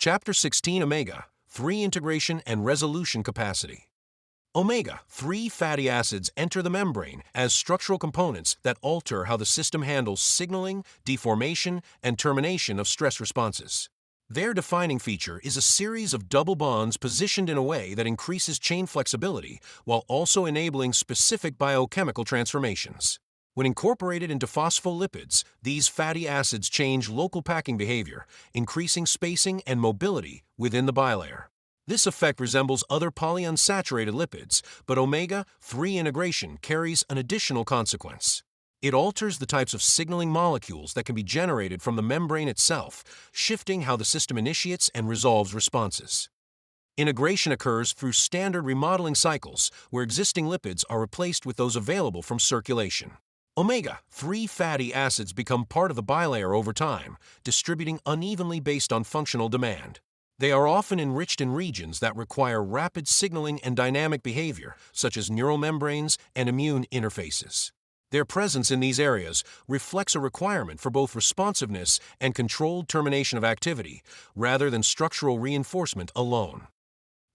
Chapter 16 Omega-3 Integration and Resolution Capacity. Omega-3 fatty acids enter the membrane as structural components that alter how the system handles signaling, deformation, and termination of stress responses. Their defining feature is a series of double bonds positioned in a way that increases chain flexibility while also enabling specific biochemical transformations. When incorporated into phospholipids, these fatty acids change local packing behavior, increasing spacing and mobility within the bilayer. This effect resembles other polyunsaturated lipids, but omega-3 integration carries an additional consequence. It alters the types of signaling molecules that can be generated from the membrane itself, shifting how the system initiates and resolves responses. Integration occurs through standard remodeling cycles, where existing lipids are replaced with those available from circulation. Omega-3 fatty acids become part of the bilayer over time, distributing unevenly based on functional demand. They are often enriched in regions that require rapid signaling and dynamic behavior, such as neural membranes and immune interfaces. Their presence in these areas reflects a requirement for both responsiveness and controlled termination of activity, rather than structural reinforcement alone.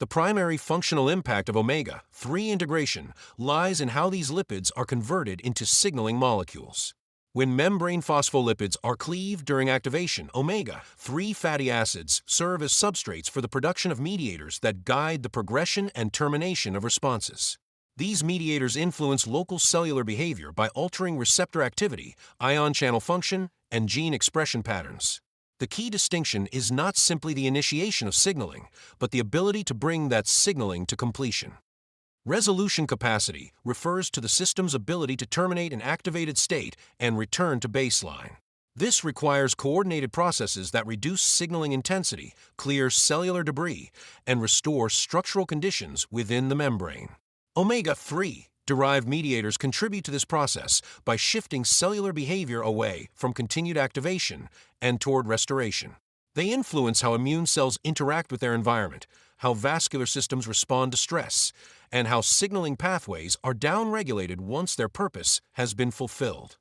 The primary functional impact of omega-3 integration lies in how these lipids are converted into signaling molecules. When membrane phospholipids are cleaved during activation, omega-3 fatty acids serve as substrates for the production of mediators that guide the progression and termination of responses. These mediators influence local cellular behavior by altering receptor activity, ion channel function, and gene expression patterns. The key distinction is not simply the initiation of signaling, but the ability to bring that signaling to completion. Resolution capacity refers to the system's ability to terminate an activated state and return to baseline. This requires coordinated processes that reduce signaling intensity, clear cellular debris, and restore structural conditions within the membrane. Omega-3 derived mediators contribute to this process by shifting cellular behavior away from continued activation and toward restoration. They influence how immune cells interact with their environment, how vascular systems respond to stress, and how signaling pathways are downregulated once their purpose has been fulfilled.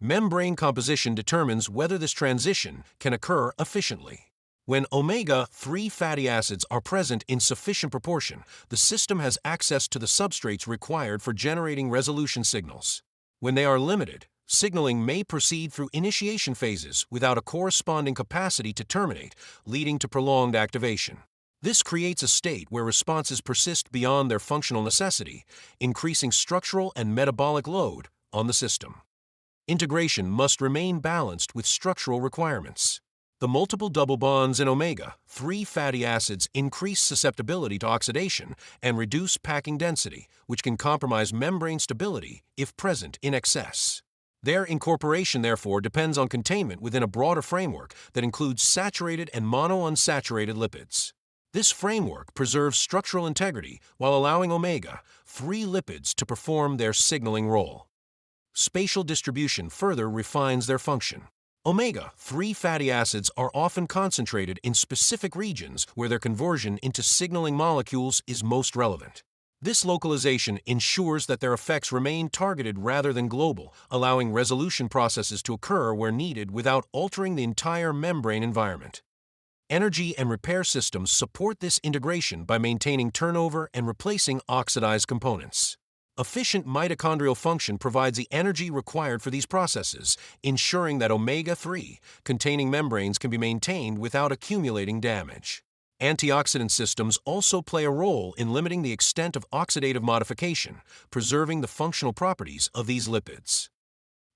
Membrane composition determines whether this transition can occur efficiently. When omega-3 fatty acids are present in sufficient proportion, the system has access to the substrates required for generating resolution signals. When they are limited, signaling may proceed through initiation phases without a corresponding capacity to terminate, leading to prolonged activation. This creates a state where responses persist beyond their functional necessity, increasing structural and metabolic load on the system. Integration must remain balanced with structural requirements. The multiple double bonds in omega-3 fatty acids increase susceptibility to oxidation and reduce packing density, which can compromise membrane stability if present in excess. Their incorporation, therefore, depends on containment within a broader framework that includes saturated and monounsaturated lipids. This framework preserves structural integrity while allowing omega-3 lipids to perform their signaling role. Spatial distribution further refines their function. Omega-3 fatty acids are often concentrated in specific regions where their conversion into signaling molecules is most relevant. This localization ensures that their effects remain targeted rather than global, allowing resolution processes to occur where needed without altering the entire membrane environment. Energy and repair systems support this integration by maintaining turnover and replacing oxidized components. Efficient mitochondrial function provides the energy required for these processes, ensuring that omega-3 containing membranes can be maintained without accumulating damage. Antioxidant systems also play a role in limiting the extent of oxidative modification, preserving the functional properties of these lipids.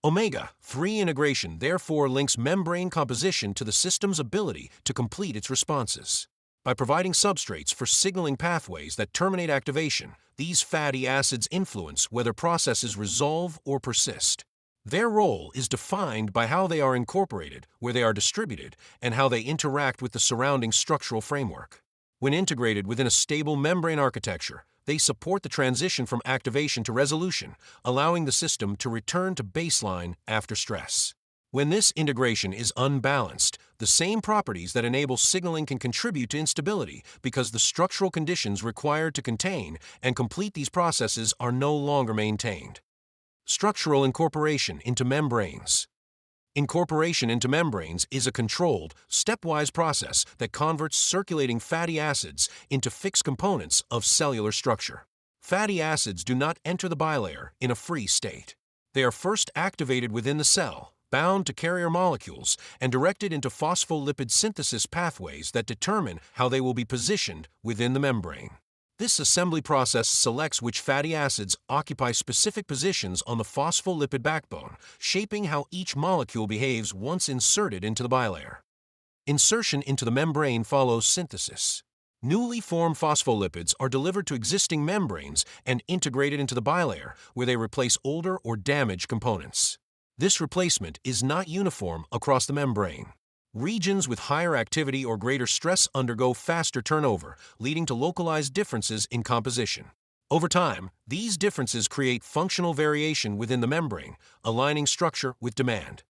Omega-3 integration therefore links membrane composition to the system's ability to complete its responses. By providing substrates for signaling pathways that terminate activation, these fatty acids influence whether processes resolve or persist. Their role is defined by how they are incorporated, where they are distributed, and how they interact with the surrounding structural framework. When integrated within a stable membrane architecture, they support the transition from activation to resolution, allowing the system to return to baseline after stress. When this integration is unbalanced, the same properties that enable signaling can contribute to instability because the structural conditions required to contain and complete these processes are no longer maintained. Structural incorporation into membranes. Incorporation into membranes is a controlled, stepwise process that converts circulating fatty acids into fixed components of cellular structure. Fatty acids do not enter the bilayer in a free state. They are first activated within the cell, bound to carrier molecules, and directed into phospholipid synthesis pathways that determine how they will be positioned within the membrane. This assembly process selects which fatty acids occupy specific positions on the phospholipid backbone, shaping how each molecule behaves once inserted into the bilayer. Insertion into the membrane follows synthesis. Newly formed phospholipids are delivered to existing membranes and integrated into the bilayer, where they replace older or damaged components. This replacement is not uniform across the membrane. Regions with higher activity or greater stress undergo faster turnover, leading to localized differences in composition. Over time, these differences create functional variation within the membrane, aligning structure with demand.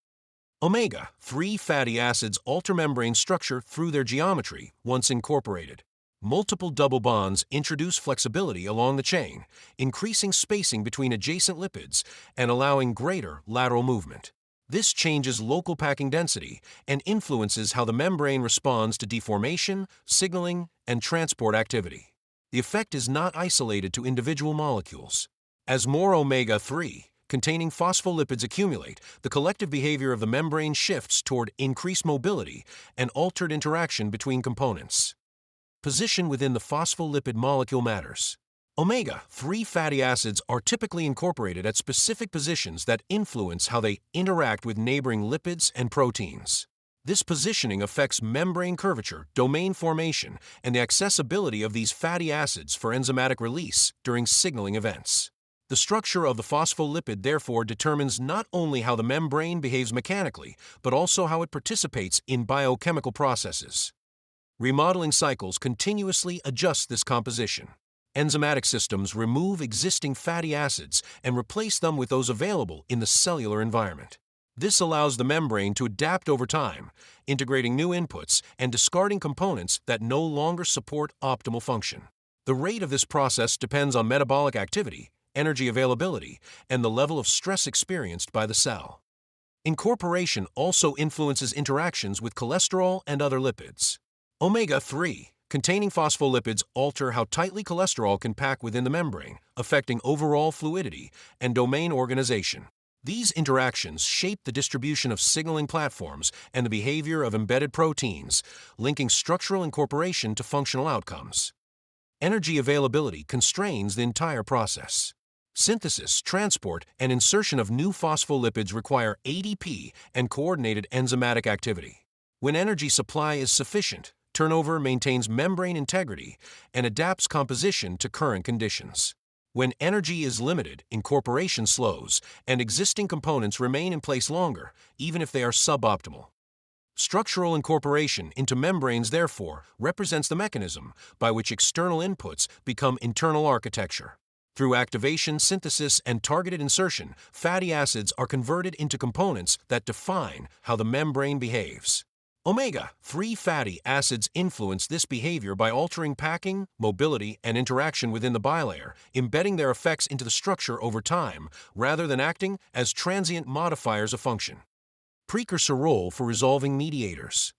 Omega-3 fatty acids alter membrane structure through their geometry once incorporated. Multiple double bonds introduce flexibility along the chain, increasing spacing between adjacent lipids and allowing greater lateral movement. This changes local packing density and influences how the membrane responds to deformation, signaling, and transport activity. The effect is not isolated to individual molecules. As more omega-3 containing phospholipids accumulate, the collective behavior of the membrane shifts toward increased mobility and altered interaction between components. Position within the phospholipid molecule matters. Omega-3 fatty acids are typically incorporated at specific positions that influence how they interact with neighboring lipids and proteins. This positioning affects membrane curvature, domain formation, and the accessibility of these fatty acids for enzymatic release during signaling events. The structure of the phospholipid therefore determines not only how the membrane behaves mechanically, but also how it participates in biochemical processes. Remodeling cycles continuously adjust this composition. Enzymatic systems remove existing fatty acids and replace them with those available in the cellular environment. This allows the membrane to adapt over time, integrating new inputs and discarding components that no longer support optimal function. The rate of this process depends on metabolic activity, energy availability, and the level of stress experienced by the cell. Incorporation also influences interactions with cholesterol and other lipids. Omega-3 containing phospholipids alter how tightly cholesterol can pack within the membrane, affecting overall fluidity and domain organization. These interactions shape the distribution of signaling platforms and the behavior of embedded proteins, linking structural incorporation to functional outcomes. Energy availability constrains the entire process. Synthesis, transport, and insertion of new phospholipids require ADP and coordinated enzymatic activity. When energy supply is sufficient, turnover maintains membrane integrity and adapts composition to current conditions. When energy is limited, incorporation slows, and existing components remain in place longer, even if they are suboptimal. Structural incorporation into membranes, therefore, represents the mechanism by which external inputs become internal architecture. Through activation, synthesis, and targeted insertion, fatty acids are converted into components that define how the membrane behaves. Omega-3 fatty acids influence this behavior by altering packing, mobility, and interaction within the bilayer, embedding their effects into the structure over time, rather than acting as transient modifiers of function. Precursor role for resolving mediators.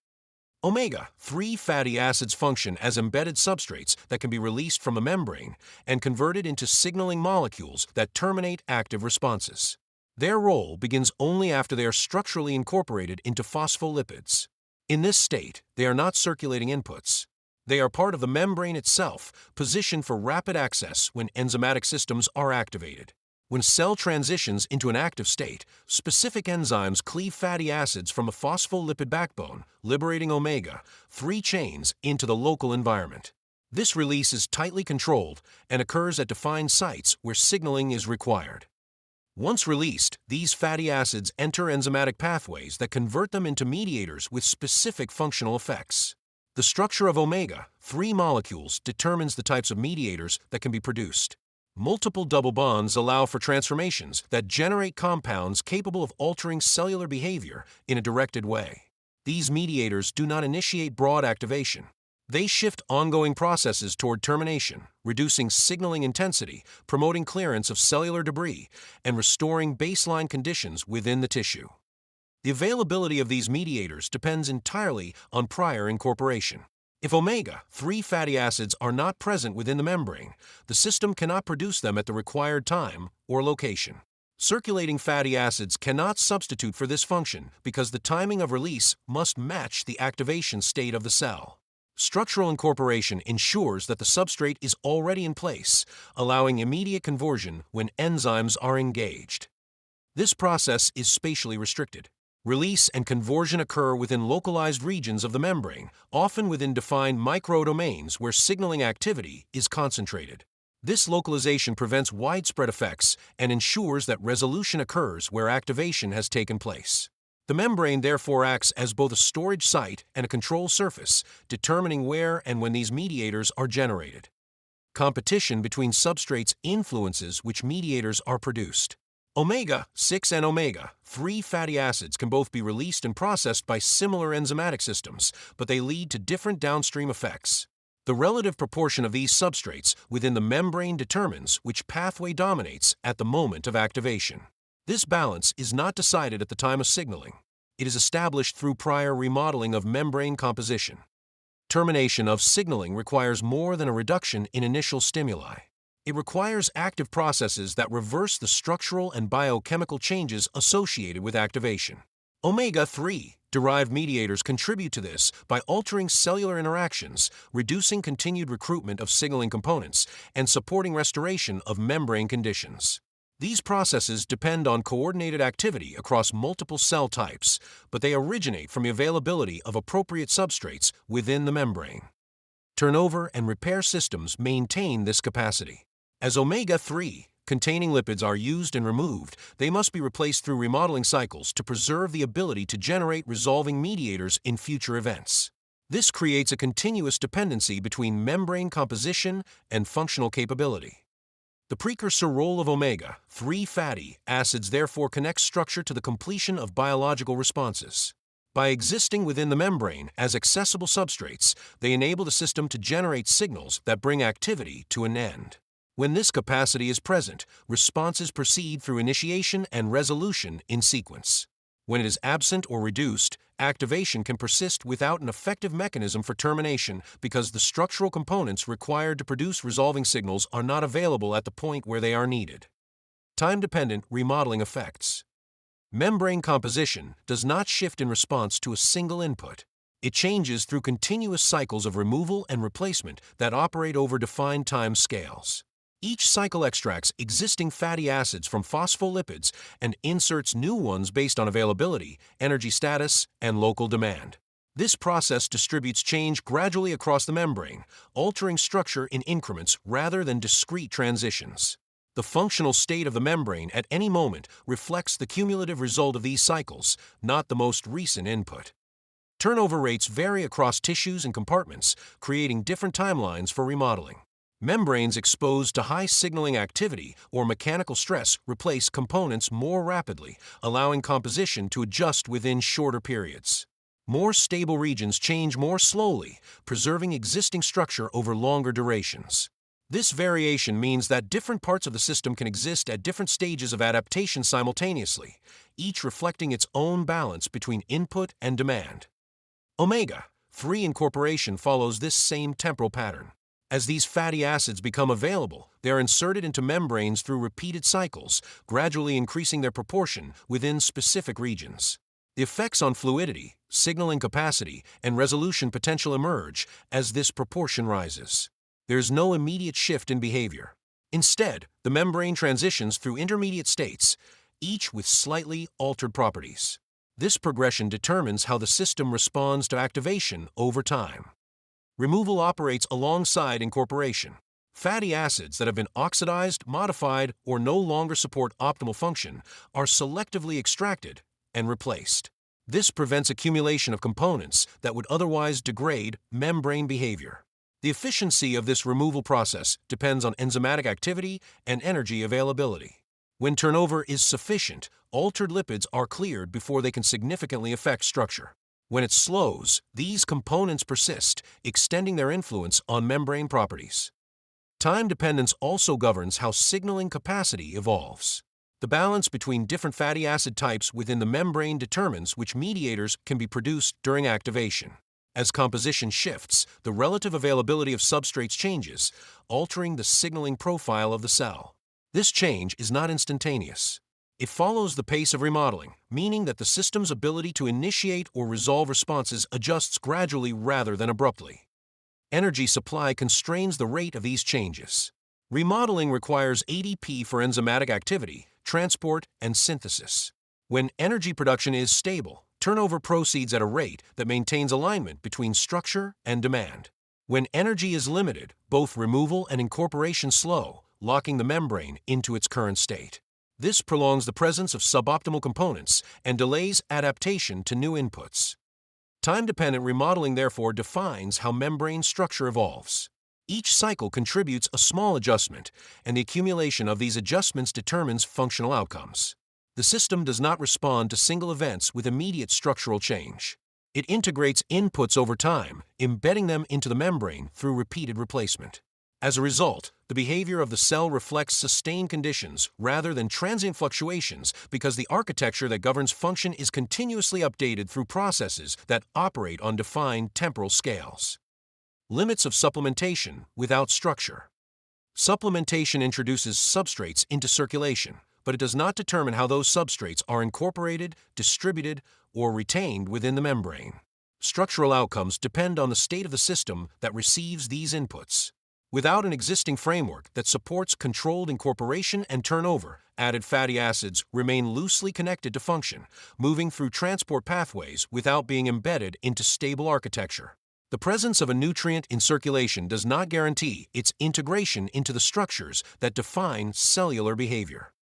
Omega-3 fatty acids function as embedded substrates that can be released from a membrane and converted into signaling molecules that terminate active responses. Their role begins only after they are structurally incorporated into phospholipids. In this state, they are not circulating inputs. They are part of the membrane itself, positioned for rapid access when enzymatic systems are activated. When cell transitions into an active state, specific enzymes cleave fatty acids from a phospholipid backbone, liberating omega-3 chains into the local environment. This release is tightly controlled and occurs at defined sites where signaling is required. Once released, these fatty acids enter enzymatic pathways that convert them into mediators with specific functional effects. The structure of omega-3 molecules determines the types of mediators that can be produced. Multiple double bonds allow for transformations that generate compounds capable of altering cellular behavior in a directed way. These mediators do not initiate broad activation. They shift ongoing processes toward termination, reducing signaling intensity, promoting clearance of cellular debris, and restoring baseline conditions within the tissue. The availability of these mediators depends entirely on prior incorporation. If omega-3 fatty acids are not present within the membrane, the system cannot produce them at the required time or location. Circulating fatty acids cannot substitute for this function because the timing of release must match the activation state of the cell. Structural incorporation ensures that the substrate is already in place, allowing immediate conversion when enzymes are engaged. This process is spatially restricted. Release and conversion occur within localized regions of the membrane, often within defined microdomains where signaling activity is concentrated. This localization prevents widespread effects and ensures that resolution occurs where activation has taken place. The membrane therefore acts as both a storage site and a control surface, determining where and when these mediators are generated. Competition between substrates influences which mediators are produced. Omega-6 and omega-3 fatty acids can both be released and processed by similar enzymatic systems, but they lead to different downstream effects. The relative proportion of these substrates within the membrane determines which pathway dominates at the moment of activation. This balance is not decided at the time of signaling. It is established through prior remodeling of membrane composition. Termination of signaling requires more than a reduction in initial stimuli. It requires active processes that reverse the structural and biochemical changes associated with activation. Omega-3 derived mediators contribute to this by altering cellular interactions, reducing continued recruitment of signaling components, and supporting restoration of membrane conditions. These processes depend on coordinated activity across multiple cell types, but they originate from the availability of appropriate substrates within the membrane. Turnover and repair systems maintain this capacity. As omega-3 containing lipids are used and removed, they must be replaced through remodeling cycles to preserve the ability to generate resolving mediators in future events. This creates a continuous dependency between membrane composition and functional capability. The precursor role of omega-3 fatty acids therefore connects structure to the completion of biological responses. By existing within the membrane as accessible substrates, they enable the system to generate signals that bring activity to an end. When this capacity is present, responses proceed through initiation and resolution in sequence. When it is absent or reduced, activation can persist without an effective mechanism for termination because the structural components required to produce resolving signals are not available at the point where they are needed. Time-dependent remodeling effects. Membrane composition does not shift in response to a single input. It changes through continuous cycles of removal and replacement that operate over defined time scales. Each cycle extracts existing fatty acids from phospholipids and inserts new ones based on availability, energy status, and local demand. This process distributes change gradually across the membrane, altering structure in increments rather than discrete transitions. The functional state of the membrane at any moment reflects the cumulative result of these cycles, not the most recent input. Turnover rates vary across tissues and compartments, creating different timelines for remodeling. Membranes exposed to high signaling activity or mechanical stress replace components more rapidly, allowing composition to adjust within shorter periods. More stable regions change more slowly, preserving existing structure over longer durations. This variation means that different parts of the system can exist at different stages of adaptation simultaneously, each reflecting its own balance between input and demand. Omega-3 incorporation follows this same temporal pattern. As these fatty acids become available, they are inserted into membranes through repeated cycles, gradually increasing their proportion within specific regions. The effects on fluidity, signaling capacity, and resolution potential emerge as this proportion rises. There is no immediate shift in behavior. Instead, the membrane transitions through intermediate states, each with slightly altered properties. This progression determines how the system responds to activation over time. Removal operates alongside incorporation. Fatty acids that have been oxidized, modified, or no longer support optimal function are selectively extracted and replaced. This prevents accumulation of components that would otherwise degrade membrane behavior. The efficiency of this removal process depends on enzymatic activity and energy availability. When turnover is sufficient, altered lipids are cleared before they can significantly affect structure. When it slows, these components persist, extending their influence on membrane properties. Time dependence also governs how signaling capacity evolves. The balance between different fatty acid types within the membrane determines which mediators can be produced during activation. As composition shifts, the relative availability of substrates changes, altering the signaling profile of the cell. This change is not instantaneous. It follows the pace of remodeling, meaning that the system's ability to initiate or resolve responses adjusts gradually rather than abruptly. Energy supply constrains the rate of these changes. Remodeling requires ADP for enzymatic activity, transport, and synthesis. When energy production is stable, turnover proceeds at a rate that maintains alignment between structure and demand. When energy is limited, both removal and incorporation slow, locking the membrane into its current state. This prolongs the presence of suboptimal components and delays adaptation to new inputs. Time-dependent remodeling therefore defines how membrane structure evolves. Each cycle contributes a small adjustment, and the accumulation of these adjustments determines functional outcomes. The system does not respond to single events with immediate structural change. It integrates inputs over time, embedding them into the membrane through repeated replacement. As a result, the behavior of the cell reflects sustained conditions rather than transient fluctuations because the architecture that governs function is continuously updated through processes that operate on defined temporal scales. Limits of supplementation without structure. Supplementation introduces substrates into circulation, but it does not determine how those substrates are incorporated, distributed, or retained within the membrane. Structural outcomes depend on the state of the system that receives these inputs. Without an existing framework that supports controlled incorporation and turnover, added fatty acids remain loosely connected to function, moving through transport pathways without being embedded into stable architecture. The presence of a nutrient in circulation does not guarantee its integration into the structures that define cellular behavior.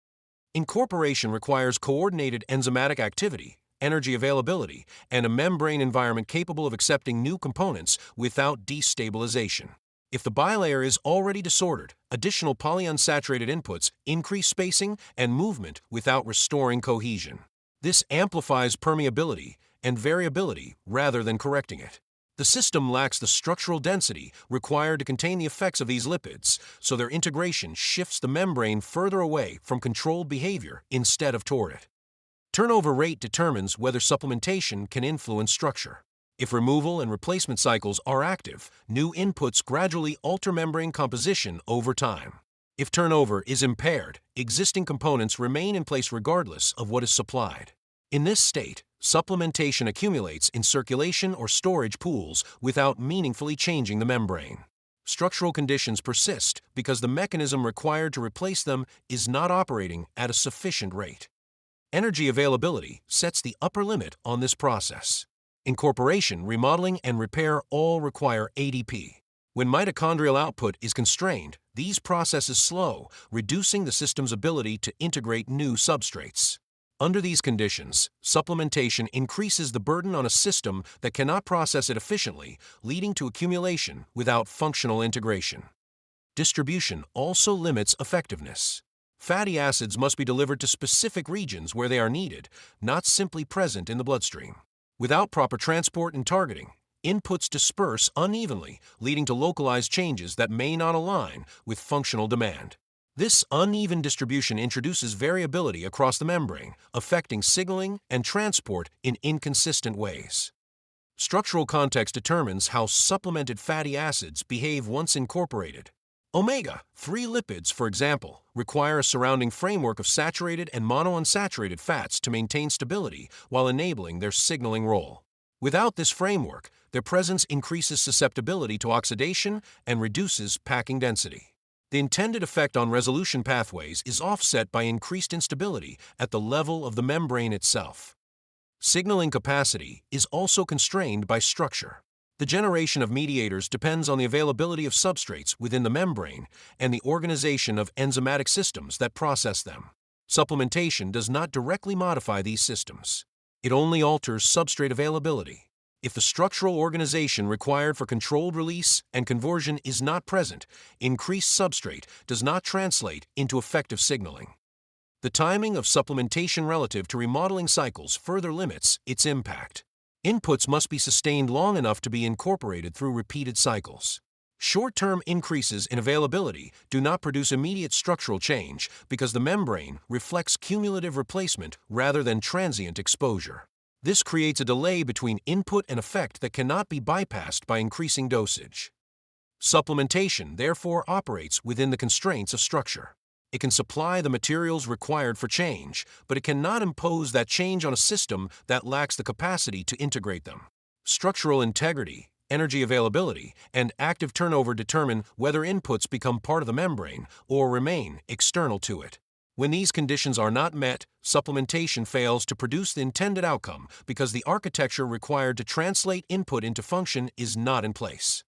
Incorporation requires coordinated enzymatic activity, energy availability, and a membrane environment capable of accepting new components without destabilization. If the bilayer is already disordered, additional polyunsaturated inputs increase spacing and movement without restoring cohesion. This amplifies permeability and variability rather than correcting it. The system lacks the structural density required to contain the effects of these lipids, so their integration shifts the membrane further away from controlled behavior instead of toward it. Turnover rate determines whether supplementation can influence structure. If removal and replacement cycles are active, new inputs gradually alter membrane composition over time. If turnover is impaired, existing components remain in place regardless of what is supplied. In this state, supplementation accumulates in circulation or storage pools without meaningfully changing the membrane. Structural conditions persist because the mechanism required to replace them is not operating at a sufficient rate. Energy availability sets the upper limit on this process. Incorporation, remodeling, and repair all require ADP. When mitochondrial output is constrained, these processes slow, reducing the system's ability to integrate new substrates. Under these conditions, supplementation increases the burden on a system that cannot process it efficiently, leading to accumulation without functional integration. Distribution also limits effectiveness. Fatty acids must be delivered to specific regions where they are needed, not simply present in the bloodstream. Without proper transport and targeting, inputs disperse unevenly, leading to localized changes that may not align with functional demand. This uneven distribution introduces variability across the membrane, affecting signaling and transport in inconsistent ways. Structural context determines how supplemented fatty acids behave once incorporated. Omega-3 lipids, for example, require a surrounding framework of saturated and monounsaturated fats to maintain stability while enabling their signaling role. Without this framework, their presence increases susceptibility to oxidation and reduces packing density. The intended effect on resolution pathways is offset by increased instability at the level of the membrane itself. Signaling capacity is also constrained by structure. The generation of mediators depends on the availability of substrates within the membrane and the organization of enzymatic systems that process them. Supplementation does not directly modify these systems. It only alters substrate availability. If the structural organization required for controlled release and conversion is not present, increased substrate does not translate into effective signaling. The timing of supplementation relative to remodeling cycles further limits its impact. Inputs must be sustained long enough to be incorporated through repeated cycles. Short-term increases in availability do not produce immediate structural change because the membrane reflects cumulative replacement rather than transient exposure. This creates a delay between input and effect that cannot be bypassed by increasing dosage. Supplementation therefore operates within the constraints of structure. It can supply the materials required for change, but it cannot impose that change on a system that lacks the capacity to integrate them. Structural integrity, energy availability, and active turnover determine whether inputs become part of the membrane or remain external to it. When these conditions are not met, supplementation fails to produce the intended outcome because the architecture required to translate input into function is not in place.